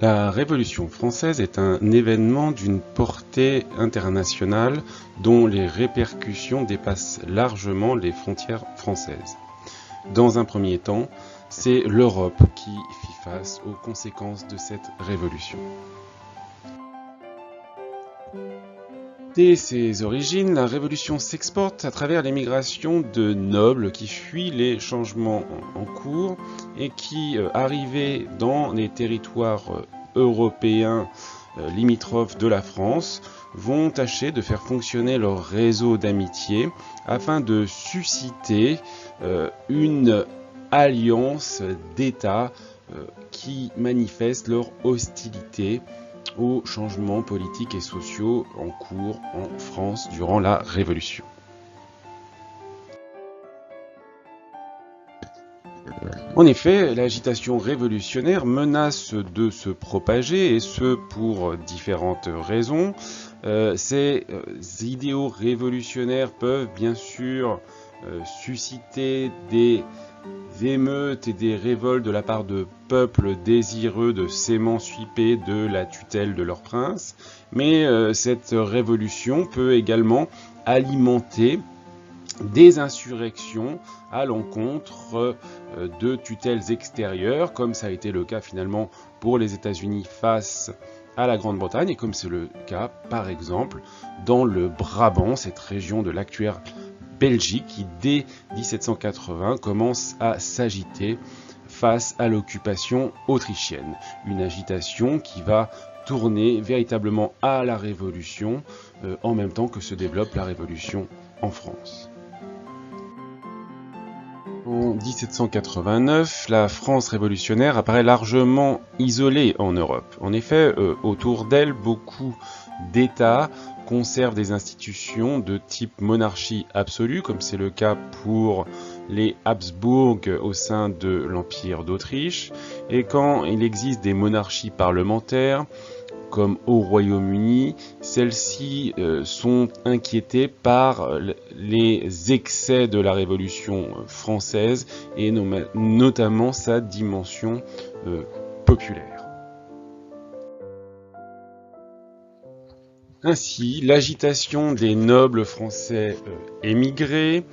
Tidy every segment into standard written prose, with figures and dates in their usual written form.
La Révolution française est un événement d'une portée internationale dont les répercussions dépassent largement les frontières françaises. Dans un premier temps, c'est l'Europe qui fit face aux conséquences de cette révolution. Dès ses origines, la Révolution s'exporte à travers l'émigration de nobles qui fuient les changements en cours et qui, arrivés dans les territoires européens limitrophes de la France, vont tâcher de faire fonctionner leur réseau d'amitié afin de susciter une alliance d'États qui manifestent leur hostilité aux changements politiques et sociaux en cours en France durant la Révolution. En effet, l'agitation révolutionnaire menace de se propager, et ce pour différentes raisons. Ces idéaux révolutionnaires peuvent bien sûr susciter des émeutes et des révoltes de la part de peuples désireux de s'émanciper de la tutelle de leur prince, mais cette révolution peut également alimenter des insurrections à l'encontre de tutelles extérieures, comme ça a été le cas finalement pour les États-Unis face à la Grande-Bretagne, et comme c'est le cas par exemple dans le Brabant, cette région de l'actuelle Belgique qui dès 1780 commence à s'agiter face à l'occupation autrichienne. Une agitation qui va tourner véritablement à la Révolution en même temps que se développe la Révolution en France. En 1789, la France révolutionnaire apparaît largement isolée en Europe. En effet, autour d'elle, beaucoup d'États conservent des institutions de type monarchie absolue, comme c'est le cas pour les Habsbourg au sein de l'Empire d'Autriche, et quand il existe des monarchies parlementaires, comme au Royaume-Uni, celles-ci sont inquiétées par les excès de la Révolution française et notamment sa dimension populaire. Ainsi, l'agitation des nobles français émigrés,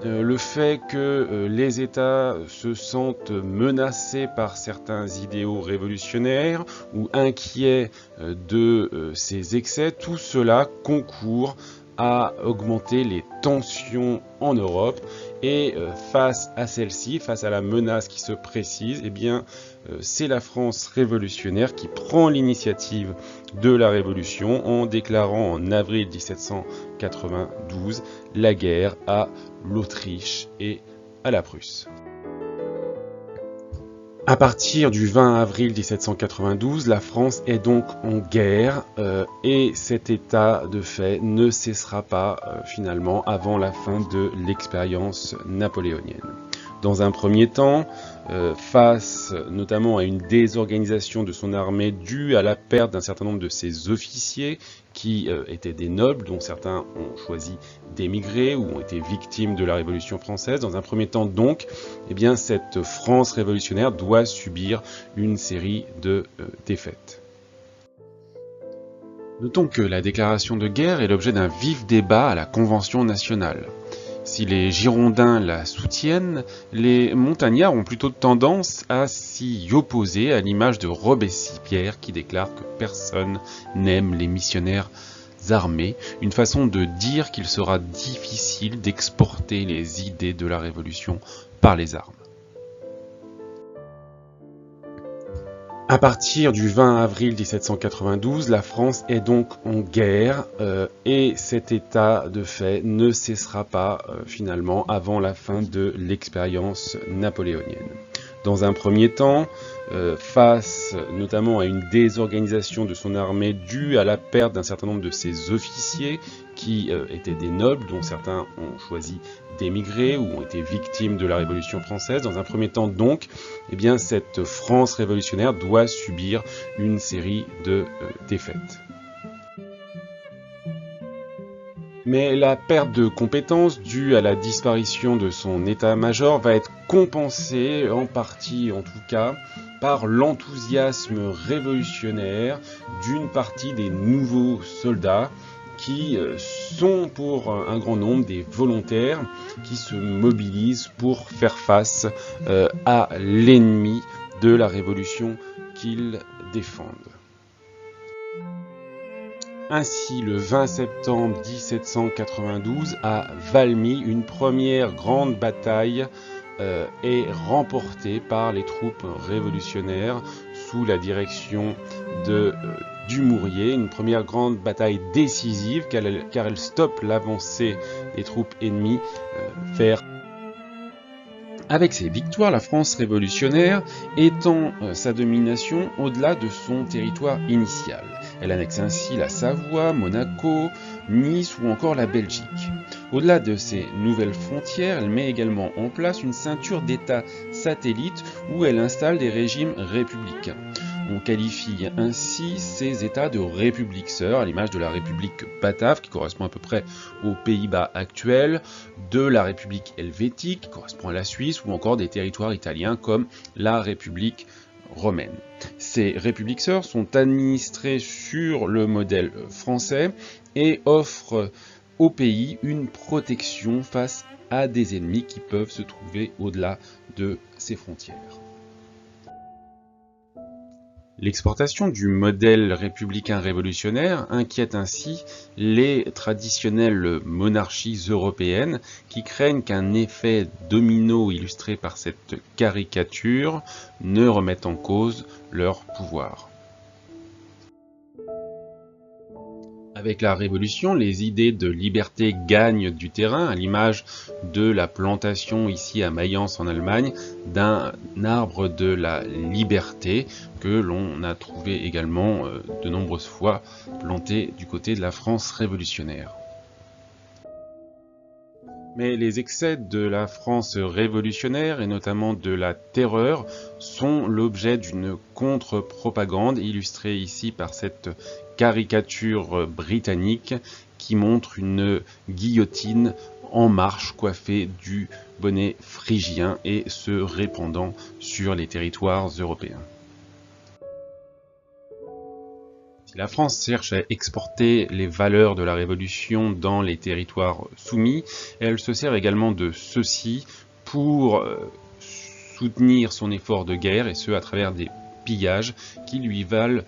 le fait que les États se sentent menacés par certains idéaux révolutionnaires ou inquiets de ces excès, tout cela concourt à augmenter les tensions en Europe, et face à celle-ci, face à la menace qui se précise, eh bien, c'est la France révolutionnaire qui prend l'initiative de la Révolution en déclarant en avril 1792 la guerre à l'Autriche et à la Prusse. À partir du 20 avril 1792, la France est donc en guerre et cet état de fait ne cessera pas finalement avant la fin de l'expérience napoléonienne. Dans un premier temps, face notamment à une désorganisation de son armée due à la perte d'un certain nombre de ses officiers qui étaient des nobles, dont certains ont choisi d'émigrer ou ont été victimes de la Révolution française. Dans un premier temps donc, eh bien, cette France révolutionnaire doit subir une série de défaites. Notons que la déclaration de guerre est l'objet d'un vif débat à la Convention nationale. Si les Girondins la soutiennent, les montagnards ont plutôt tendance à s'y opposer, à l'image de Robespierre qui déclare que personne n'aime les missionnaires armés, une façon de dire qu'il sera difficile d'exporter les idées de la Révolution par les armes. À partir du 20 avril 1792, la France est donc en guerre et cet état de fait ne cessera pas finalement avant la fin de l'expérience napoléonienne. Dans un premier temps, face notamment à une désorganisation de son armée due à la perte d'un certain nombre de ses officiers qui étaient des nobles, dont certains ont choisi d'émigrer ou ont été victimes de la Révolution française. Dans un premier temps donc, eh bien, cette France révolutionnaire doit subir une série de défaites. Mais la perte de compétences due à la disparition de son état-major va être compensée, en partie en tout cas, par l'enthousiasme révolutionnaire d'une partie des nouveaux soldats qui sont pour un grand nombre des volontaires qui se mobilisent pour faire face à l'ennemi de la révolution qu'ils défendent. Ainsi, le 20 septembre 1792, à Valmy, une première grande bataille est remportée par les troupes révolutionnaires sous la direction de Dumouriez, une première grande bataille décisive car elle stoppe l'avancée des troupes ennemies vers. Avec ces victoires, la France révolutionnaire étend sa domination au-delà de son territoire initial. Elle annexe ainsi la Savoie, Monaco, Nice ou encore la Belgique. Au-delà de ces nouvelles frontières, elle met également en place une ceinture d'États satellites où elle installe des régimes républicains. On qualifie ainsi ces États de républiques sœurs, à l'image de la République batave, qui correspond à peu près aux Pays-Bas actuels, de la République helvétique, qui correspond à la Suisse, ou encore des territoires italiens comme la République romaine. Ces républiques sœurs sont administrées sur le modèle français et offrent au pays une protection face à des ennemis qui peuvent se trouver au-delà de ses frontières. L'exportation du modèle républicain révolutionnaire inquiète ainsi les traditionnelles monarchies européennes qui craignent qu'un effet domino illustré par cette caricature ne remette en cause leur pouvoir. Avec la Révolution, les idées de liberté gagnent du terrain, à l'image de la plantation ici à Mayence en Allemagne d'un arbre de la liberté que l'on a trouvé également de nombreuses fois planté du côté de la France révolutionnaire. Mais les excès de la France révolutionnaire, et notamment de la terreur, sont l'objet d'une contre-propagande, illustrée ici par cette caricature britannique qui montre une guillotine en marche coiffée du bonnet phrygien et se répandant sur les territoires européens. Si la France cherche à exporter les valeurs de la Révolution dans les territoires soumis, elle se sert également de ceci pour soutenir son effort de guerre, et ce à travers des pillages qui lui valent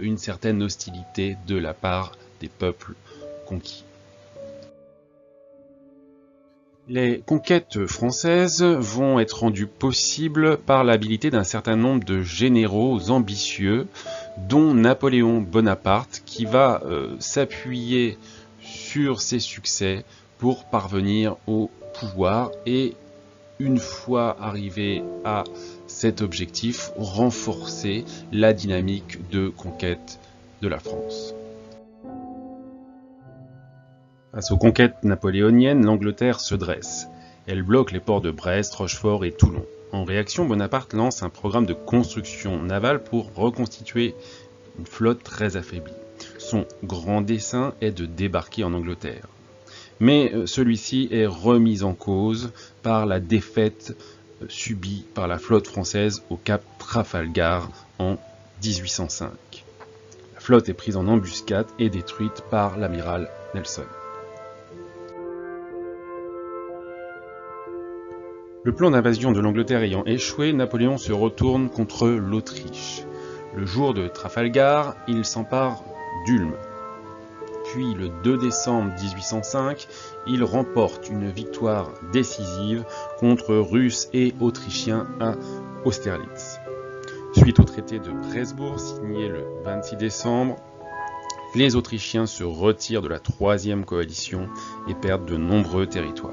une certaine hostilité de la part des peuples conquis. Les conquêtes françaises vont être rendues possibles par l'habilité d'un certain nombre de généraux ambitieux, dont Napoléon Bonaparte, qui va s'appuyer sur ses succès pour parvenir au pouvoir et, une fois arrivé à cet objectif, renforcer la dynamique de conquête de la France. Face aux conquêtes napoléoniennes, l'Angleterre se dresse. Elle bloque les ports de Brest, Rochefort et Toulon. En réaction, Bonaparte lance un programme de construction navale pour reconstituer une flotte très affaiblie. Son grand dessein est de débarquer en Angleterre. Mais celui-ci est remis en cause par la défaite subie par la flotte française au cap Trafalgar en 1805. La flotte est prise en embuscade et détruite par l'amiral Nelson. Le plan d'invasion de l'Angleterre ayant échoué, Napoléon se retourne contre l'Autriche. Le jour de Trafalgar, il s'empare d'Ulm. Puis le 2 décembre 1805, il remporte une victoire décisive contre Russes et Autrichiens à Austerlitz. Suite au traité de Presbourg, signé le 26 décembre, les Autrichiens se retirent de la troisième coalition et perdent de nombreux territoires.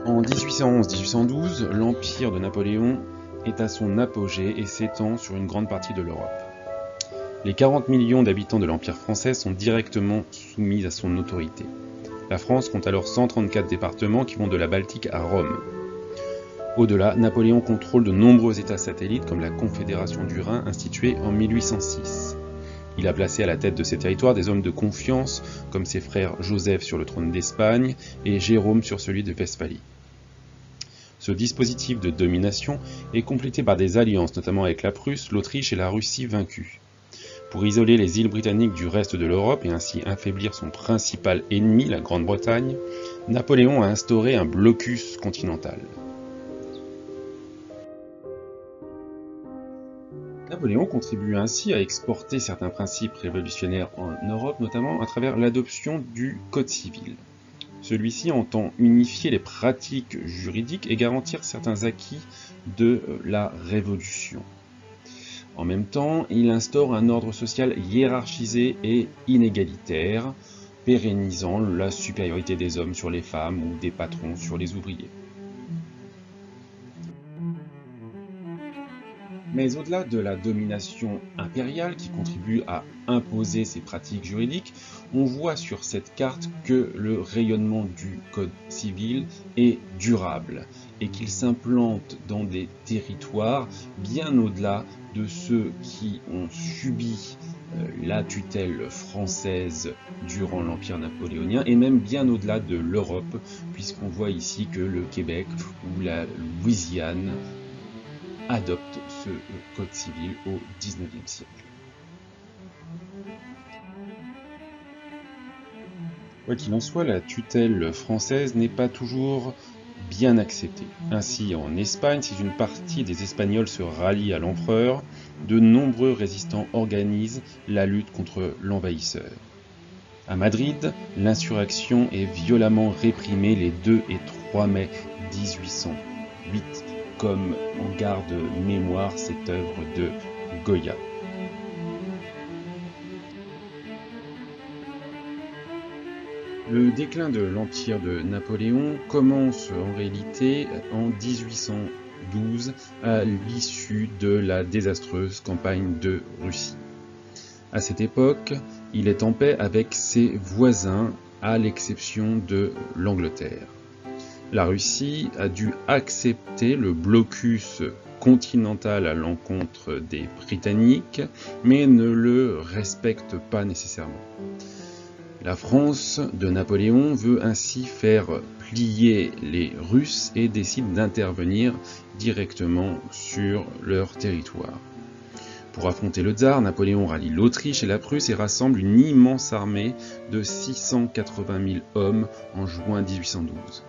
En 1811-1812, l'empire de Napoléon est à son apogée et s'étend sur une grande partie de l'Europe. Les 40 millions d'habitants de l'Empire français sont directement soumis à son autorité. La France compte alors 134 départements qui vont de la Baltique à Rome. Au-delà, Napoléon contrôle de nombreux États satellites comme la Confédération du Rhin instituée en 1806. Il a placé à la tête de ces territoires des hommes de confiance comme ses frères Joseph sur le trône d'Espagne et Jérôme sur celui de Westphalie. Ce dispositif de domination est complété par des alliances, notamment avec la Prusse, l'Autriche et la Russie vaincue. Pour isoler les îles britanniques du reste de l'Europe et ainsi affaiblir son principal ennemi, la Grande-Bretagne, Napoléon a instauré un blocus continental. Napoléon contribue ainsi à exporter certains principes révolutionnaires en Europe, notamment à travers l'adoption du Code civil. Celui-ci entend unifier les pratiques juridiques et garantir certains acquis de la Révolution. En même temps, il instaure un ordre social hiérarchisé et inégalitaire, pérennisant la supériorité des hommes sur les femmes ou des patrons sur les ouvriers. Mais au-delà de la domination impériale qui contribue à imposer ces pratiques juridiques, on voit sur cette carte que le rayonnement du Code civil est durable et qu'il s'implante dans des territoires bien au-delà de ceux qui ont subi la tutelle française durant l'Empire napoléonien et même bien au-delà de l'Europe, puisqu'on voit ici que le Québec ou la Louisiane adopte ce code civil au XIXe siècle. Quoi qu'il en soit, la tutelle française n'est pas toujours bien acceptée. Ainsi, en Espagne, si une partie des Espagnols se rallie à l'empereur, de nombreux résistants organisent la lutte contre l'envahisseur. À Madrid, l'insurrection est violemment réprimée les 2 et 3 mai 1808, comme en garde mémoire cette œuvre de Goya. Le déclin de l'empire de Napoléon commence en réalité en 1812 à l'issue de la désastreuse campagne de Russie. À cette époque, il est en paix avec ses voisins à l'exception de l'Angleterre. La Russie a dû accepter le blocus continental à l'encontre des Britanniques, mais ne le respecte pas nécessairement. La France de Napoléon veut ainsi faire plier les Russes et décide d'intervenir directement sur leur territoire. Pour affronter le tsar, Napoléon rallie l'Autriche et la Prusse et rassemble une immense armée de 680 000 hommes en juin 1812.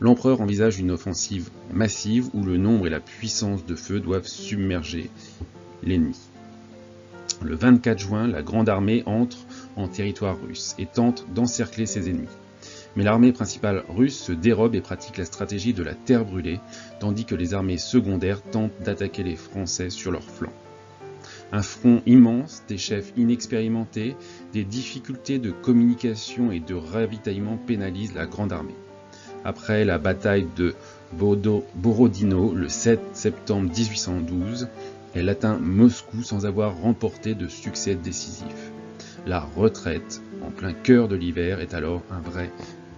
L'empereur envisage une offensive massive où le nombre et la puissance de feu doivent submerger l'ennemi. Le 24 juin, la Grande Armée entre en territoire russe et tente d'encercler ses ennemis. Mais l'armée principale russe se dérobe et pratique la stratégie de la terre brûlée, tandis que les armées secondaires tentent d'attaquer les Français sur leur flanc. Un front immense, des chefs inexpérimentés, des difficultés de communication et de ravitaillement pénalisent la Grande Armée. Après la bataille de Borodino le 7 septembre 1812, elle atteint Moscou sans avoir remporté de succès décisif. La retraite, en plein cœur de l'hiver, est alors un vrai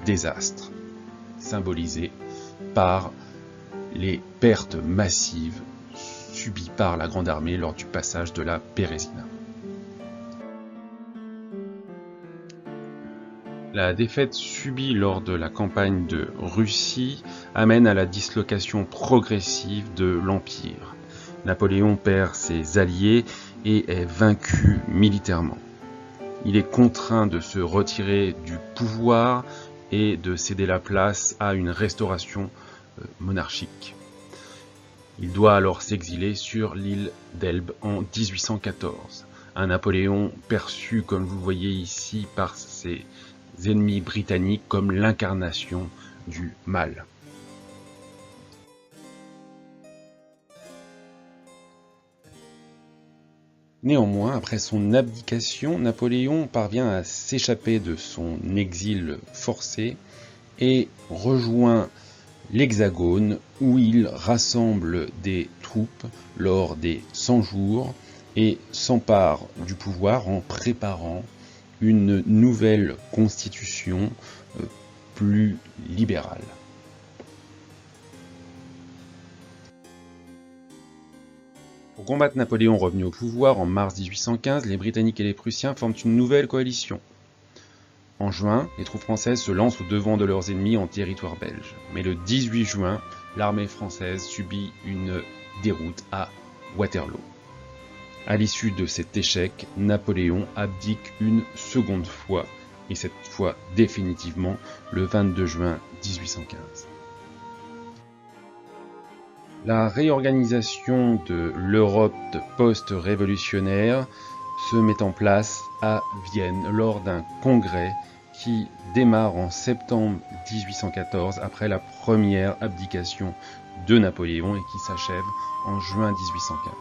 désastre, symbolisé par les pertes massives subies par la Grande Armée lors du passage de la Bérésina. La défaite subie lors de la campagne de Russie amène à la dislocation progressive de l'Empire. Napoléon perd ses alliés et est vaincu militairement. Il est contraint de se retirer du pouvoir et de céder la place à une restauration monarchique. Il doit alors s'exiler sur l'île d'Elbe en 1814. Un Napoléon perçu, comme vous voyez ici, par ses ennemis britanniques comme l'incarnation du mal. Néanmoins, après son abdication, Napoléon parvient à s'échapper de son exil forcé et rejoint l'Hexagone où il rassemble des troupes lors des 100 jours et s'empare du pouvoir en préparant une nouvelle constitution plus libérale. Pour combattre Napoléon revenu au pouvoir en mars 1815, les Britanniques et les Prussiens forment une nouvelle coalition. En juin, les troupes françaises se lancent au devant de leurs ennemis en territoire belge. Mais le 18 juin, l'armée française subit une déroute à Waterloo. À l'issue de cet échec, Napoléon abdique une seconde fois, et cette fois définitivement, le 22 juin 1815. La réorganisation de l'Europe post-révolutionnaire se met en place à Vienne lors d'un congrès qui démarre en septembre 1814 après la première abdication de Napoléon et qui s'achève en juin 1815.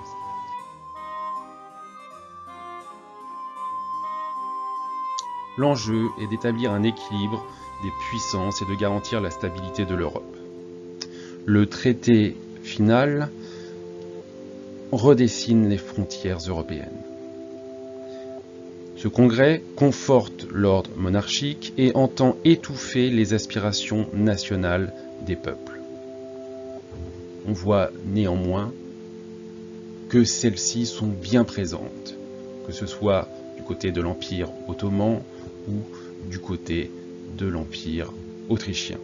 L'enjeu est d'établir un équilibre des puissances et de garantir la stabilité de l'Europe. Le traité final redessine les frontières européennes. Ce congrès conforte l'ordre monarchique et entend étouffer les aspirations nationales des peuples. On voit néanmoins que celles-ci sont bien présentes, que ce soit du côté de l'Empire ottoman ou du côté de l'Empire autrichien.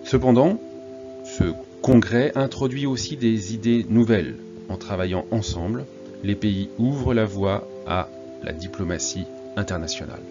Cependant, ce congrès introduit aussi des idées nouvelles. En travaillant ensemble, les pays ouvrent la voie à la diplomatie internationale.